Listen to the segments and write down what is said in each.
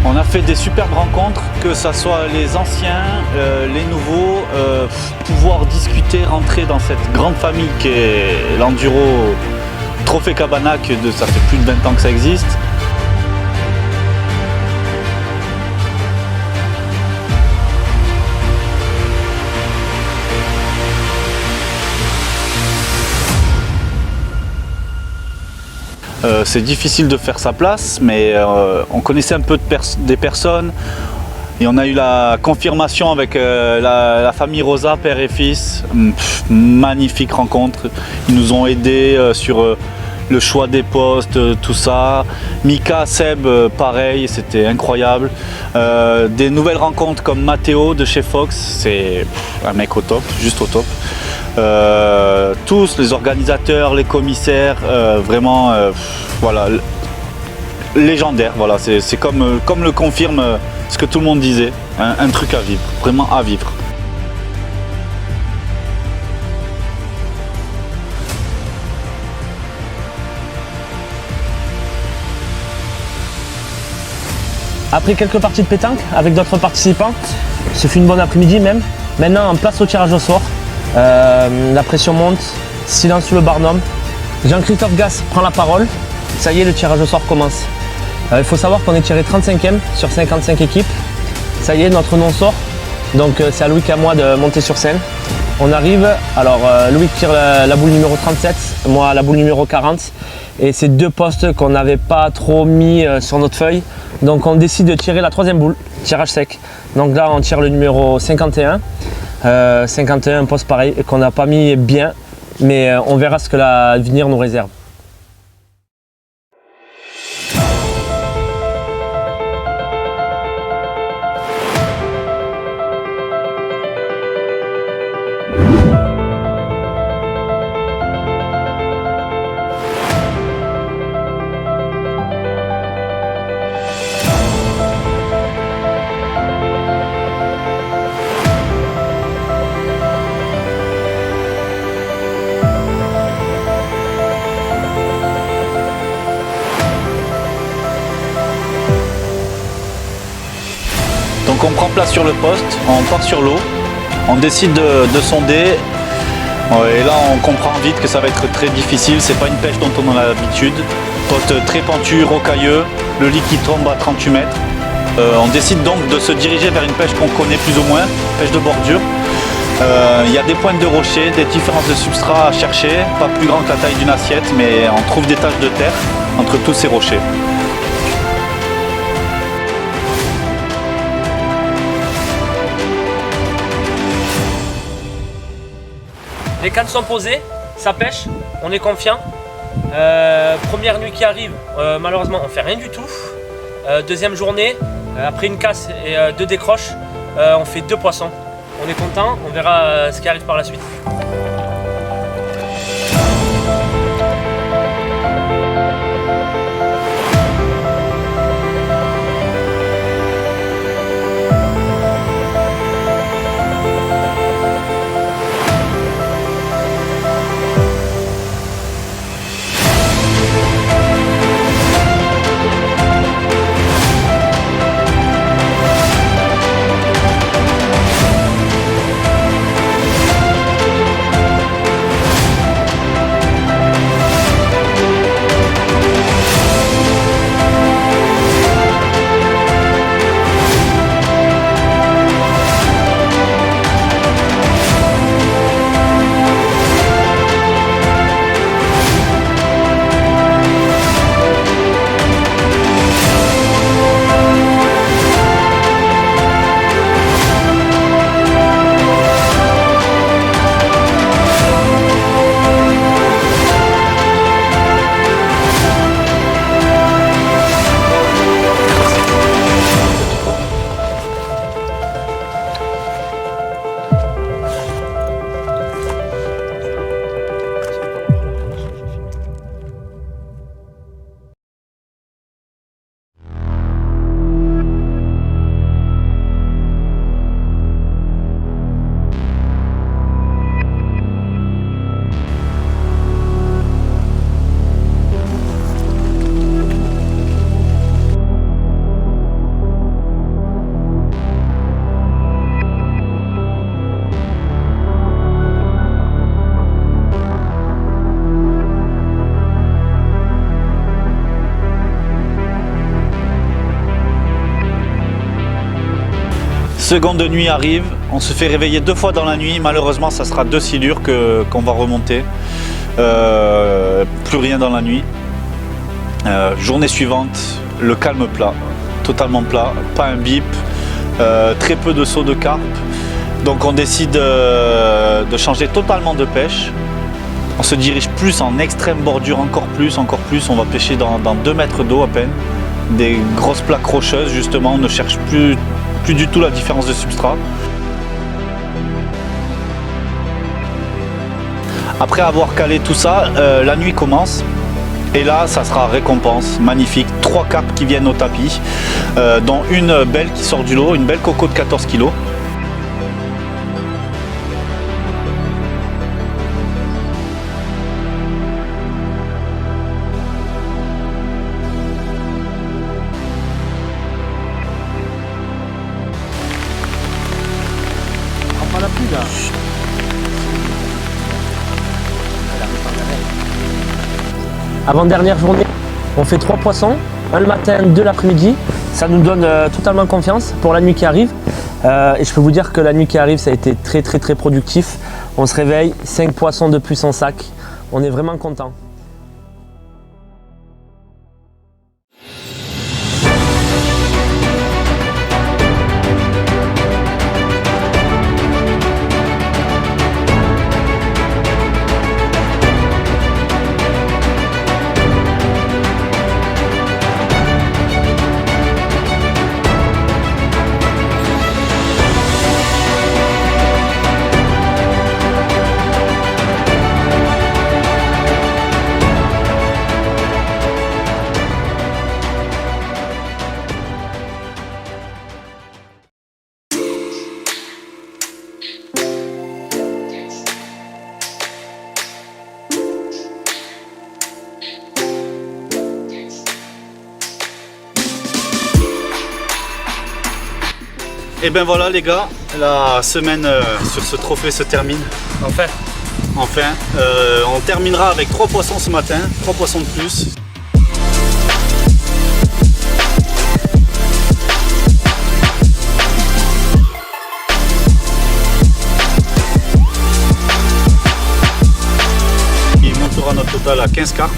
On a fait des superbes rencontres, que ce soit les anciens, les nouveaux, pouvoir discuter, rentrer dans cette grande famille qui est l'Enduro Trophée Cabana, ça fait plus de 20 ans que ça existe. C'est difficile de faire sa place, mais on connaissait un peu des personnes et on a eu la confirmation avec la famille Rosa, père et fils. Magnifique rencontre. Ils nous ont aidés sur le choix des postes, tout ça. Mika, Seb, pareil, c'était incroyable. Des nouvelles rencontres comme Matteo de chez Fox, c'est un mec au top, juste au top. Tous les organisateurs, les commissaires, vraiment voilà, légendaire. Voilà, c'est comme le confirme ce que tout le monde disait, un truc à vivre, vraiment à vivre. Après quelques parties de pétanque avec d'autres participants, ce fut une bonne après-midi même. Maintenant, en place au tirage au sort. La pression monte, silence sous le barnum. Jean-Christophe Gass prend la parole. Ça y est, le tirage au sort commence. Il faut savoir qu'on est tiré 35e sur 55 équipes. Ça y est, notre nom sort. Donc c'est à Loïc et à moi de monter sur scène. On arrive, alors Loïc tire la boule numéro 37, moi la boule numéro 40. Et c'est deux postes qu'on n'avait pas trop mis sur notre feuille. Donc on décide de tirer la troisième boule, tirage sec. Donc là on tire le numéro 51. 51, un poste pareil qu'on n'a pas mis bien, mais on verra ce que l'avenir nous réserve. Donc on prend place sur le poste, on part sur l'eau, on décide de sonder et là on comprend vite que ça va être très difficile, c'est pas une pêche dont on a l'habitude. Poste très pentu, rocailleux, le lit qui tombe à 38 mètres. On décide donc de se diriger vers une pêche qu'on connaît plus ou moins, pêche de bordure. Il y a des pointes de rochers, des différences de substrat à chercher, pas plus grand que la taille d'une assiette, mais on trouve des taches de terre entre tous ces rochers. Les cannes sont posées, ça pêche, on est confiant. Première nuit qui arrive, malheureusement on fait rien du tout. Deuxième journée, après une casse et deux décroches, on fait 2 poissons. On est content, on verra ce qui arrive par la suite. seconde nuit arrive, on se fait réveiller 2 fois dans la nuit. Malheureusement, ça sera 2 silures qu'on va remonter. Plus rien dans la nuit. Journée suivante, le calme plat, totalement plat, pas un bip, très peu de sauts de carpe. Donc on décide de changer totalement de pêche. On se dirige plus en extrême bordure, encore plus. On va pêcher dans 2 mètres d'eau à peine. Des grosses plaques rocheuses justement, on ne cherche plus du tout la différence de substrat. Après avoir calé tout ça, la nuit commence. Et là, ça sera récompense, magnifique. 3 carpes qui viennent au tapis, dont une belle qui sort du lot, une belle coco de 14 kg. La pluie là. Avant-dernière journée, on fait 3 poissons, un le matin, 2 l'après-midi. Ça nous donne totalement confiance pour la nuit qui arrive. Et je peux vous dire que la nuit qui arrive, ça a été très productif. On se réveille, 5 poissons de plus en sac. On est vraiment content. Et ben voilà les gars, la semaine sur ce trophée se termine. Enfin, on terminera avec 3 poissons ce matin, 3 poissons de plus. Il montera notre total à 15 carpes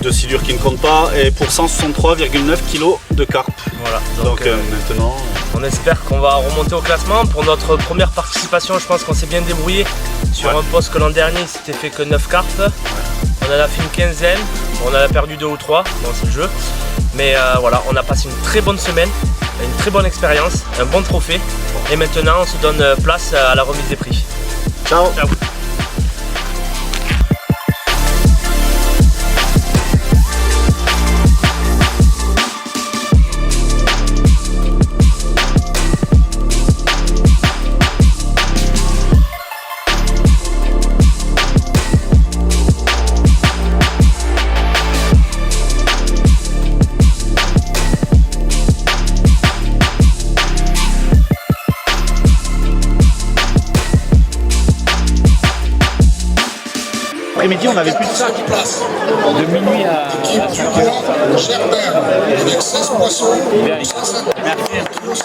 de silure qui ne compte pas et pour 163,9 kg de carpe. Voilà, donc maintenant on espère qu'on va remonter au classement. Pour notre première participation, je pense qu'on s'est bien débrouillé sur un poste que l'an dernier il s'était fait que 9 cartes. On en a fait une quinzaine, on en a perdu 2 ou 3 dans ce jeu. Mais voilà, on a passé une très bonne semaine, une très bonne expérience, un bon trophée. Et maintenant on se donne place à la remise des prix. Ciao, ciao. Après-midi, on n'avait plus de sac. De minuit à 5 heures. Merci.